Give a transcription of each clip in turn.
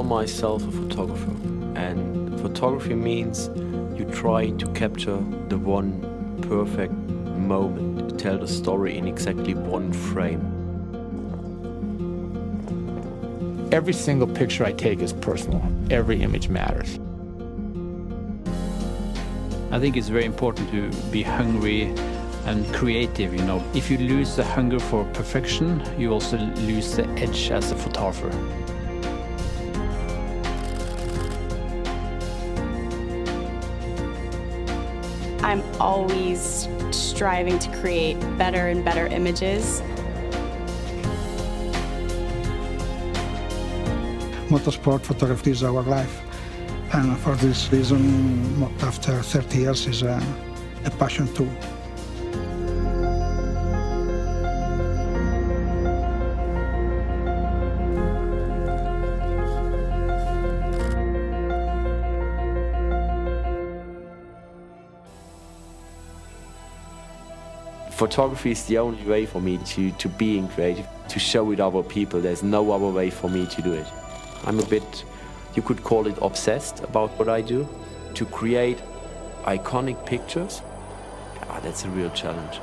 myself a photographer, and photography means you try to capture the one perfect moment, to tell the story in exactly one frame. Every single picture I take is personal. Every image matters. I think it's very important to be hungry and creative, you know. If you lose the hunger for perfection, you also lose the edge as a photographer. I'm always striving to create better and better images. Motorsport photography is our life, and for this reason, after 30 years, is a passion too. Photography is the only way for me to being creative, to show it other people. There's no other way for me to do it. I'm a bit, you could call it obsessed about what I do. To create iconic pictures, that's a real challenge.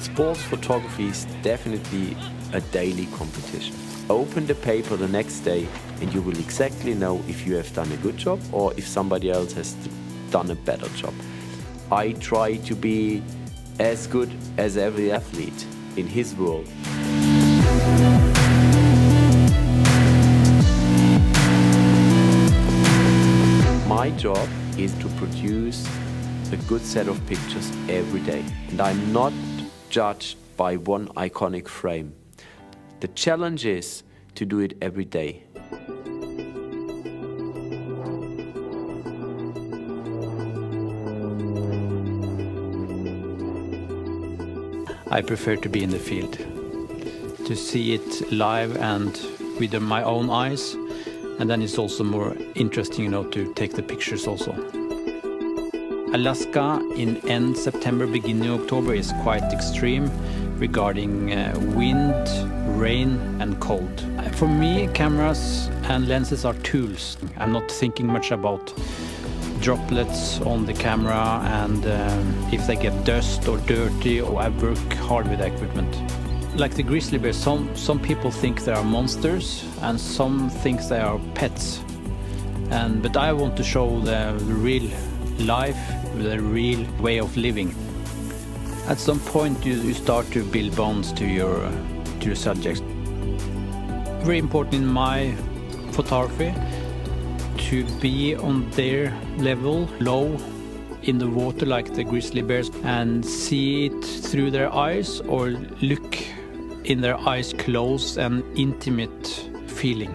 Sports photography is definitely a daily competition. Open the paper the next day and you will exactly know if you have done a good job or if somebody else has done a better job. I try to be as good as every athlete in his world. My job is to produce a good set of pictures every day, and I'm not judged by one iconic frame. The challenge is to do it every day. I prefer to be in the field, to see it live and with my own eyes, and then it's also more interesting, you know, to take the pictures also. Alaska in end September, beginning October is quite extreme regarding wind, rain and cold. For me, cameras and lenses are tools. I'm not thinking much about droplets on the camera and if they get dust or dirty, or I work hard with the equipment. Like the grizzly bears, some people think they are monsters and some think they are pets. But I want to show the real life, the real way of living. At some point you start to build bonds to your subjects. Very important in my photography to be on their level, low in the water like the grizzly bears, and see it through their eyes or look in their eyes close and intimate feeling.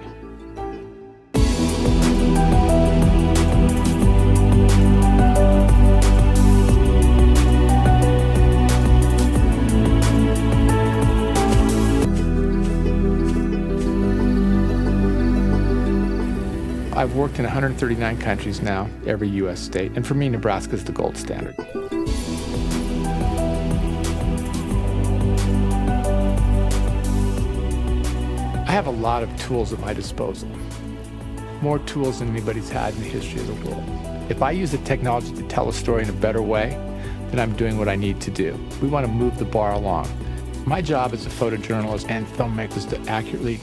I've worked in 139 countries now, every U.S. state, and for me, Nebraska is the gold standard. I have a lot of tools at my disposal, more tools than anybody's had in the history of the world. If I use the technology to tell a story in a better way, then I'm doing what I need to do. We want to move the bar along. My job as a photojournalist and filmmaker is to accurately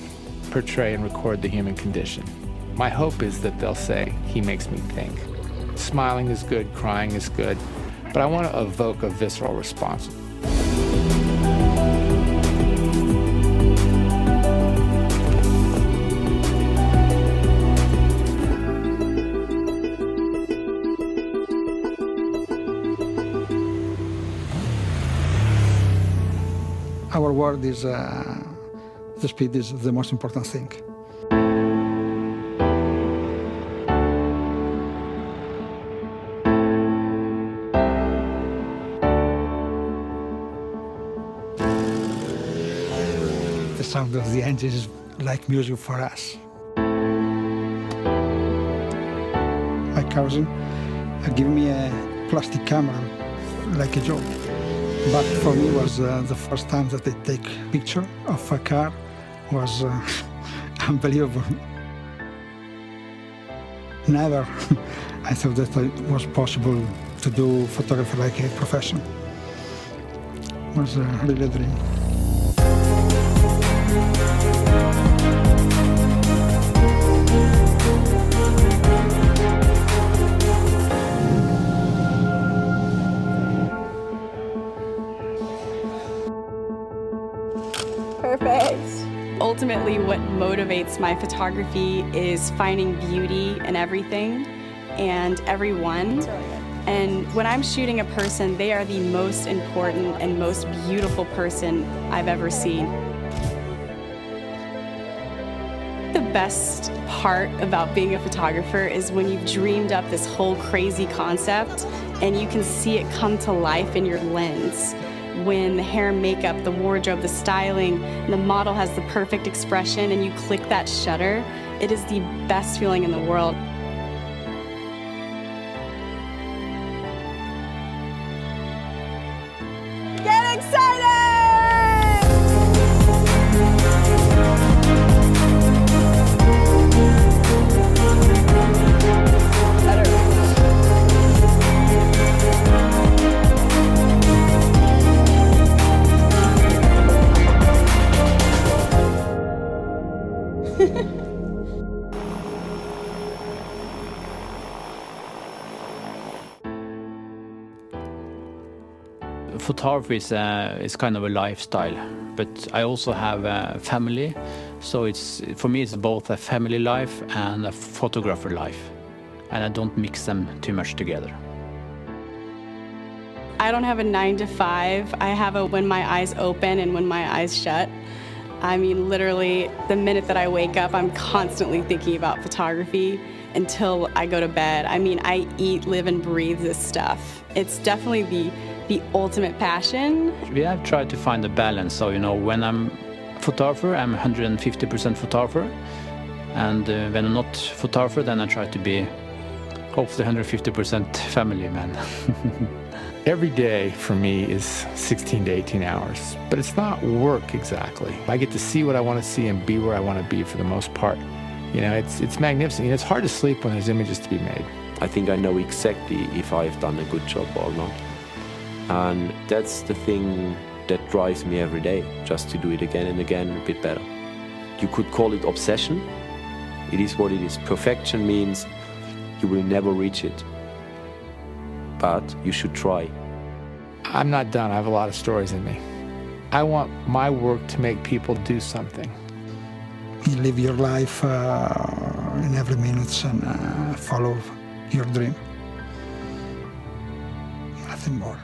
portray and record the human condition. My hope is that they'll say, he makes me think. Smiling is good, crying is good, but I want to evoke a visceral response. Our word is, the speed is the most important thing. The sound of the engine is like music for us. I cousin gave me a plastic camera like a joke. But for me, was the first time that I take picture of a car was unbelievable. Never I thought that it was possible to do photography like a profession. It was really a dream. Perfect. Ultimately, what motivates my photography is finding beauty in everything and everyone. And when I'm shooting a person, they are the most important and most beautiful person I've ever seen. The best part about being a photographer is when you've dreamed up this whole crazy concept and you can see it come to life in your lens. When the hair and makeup, the wardrobe, the styling, and the model has the perfect expression and you click that shutter, it is the best feeling in the world. Get excited! Photography is kind of a lifestyle, but I also have a family, so for me it's both a family life and a photographer life, and I don't mix them too much together. I don't have a 9 to 5. I have a when my eyes open and when my eyes shut. I mean, literally, the minute that I wake up, I'm constantly thinking about photography until I go to bed. I mean, I eat, live, and breathe this stuff. It's definitely the ultimate passion. We have tried to find a balance, so when I'm a photographer, I'm 150% photographer, and when I'm not photographer, then I try to be hopefully 150% family man. Every day for me is 16 to 18 hours, but it's not work exactly. I get to see what I want to see and be where I want to be for the most part. It's magnificent. It's hard to sleep when there's images to be made. I think I know exactly if I've done a good job or not. And that's the thing that drives me every day, just to do it again and again a bit better. You could call it obsession. It is what it is. Perfection means you will never reach it. But you should try. I'm not done. I have a lot of stories in me. I want my work to make people do something. You live your life in every minute and follow your dream. Nothing more.